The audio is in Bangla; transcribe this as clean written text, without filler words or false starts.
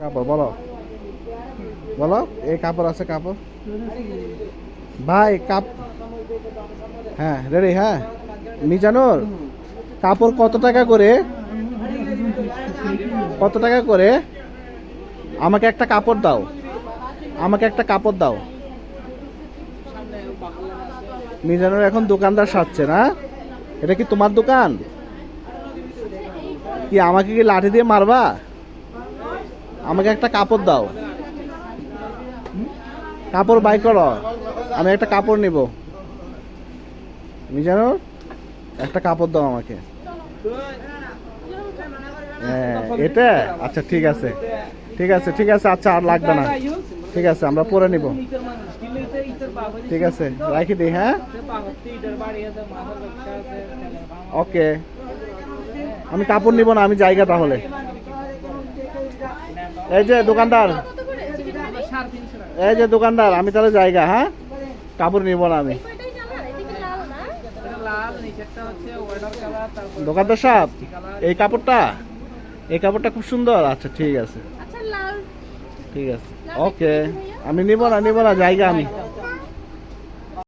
কাপড় বলো, বলো এই কাপড় আছে কাপড় ভাই হ্যাঁ রেডি। হ্যাঁ মিজানুর, কাপড় কত টাকা করে? কত টাকা করে? আমাকে একটা কাপড় দাও, আমাকে একটা কাপড় দাও। মিজানুর এখন দোকানদার সাজছে না? এটা কি তোমার দোকান? কি আমাকে কি লাঠি দিয়ে মারবা? আমাকে একটা কাপড় দাও, কাপড় বাই করো, আমি একটা কাপড় নিব। মিজানুর একটা কাপড় দাও আমাকে। হ্যাঁ এটা আচ্ছা ঠিক আছে, ঠিক আছে, ঠিক আছে, আচ্ছা আর লাগবে না, ঠিক আছে আমরা পরে নিব। ঠিক আছে রাখি দিই। হ্যাঁ ওকে, আমি কাপড় নিব না, আমি জায়গা তাহলে। এই যে দোকানদার, এই যে দোকানদার, আমি তাহলে জায়গা। হ্যাঁ কাপড় নিব না আমি। দোকানদার সাহেব এই কাপড়টা, এই কাপড়টা খুব সুন্দর। আচ্ছা ঠিক আছে, ঠিক আছে ওকে, আমি নিব না, নিব না, জায়গা আমি।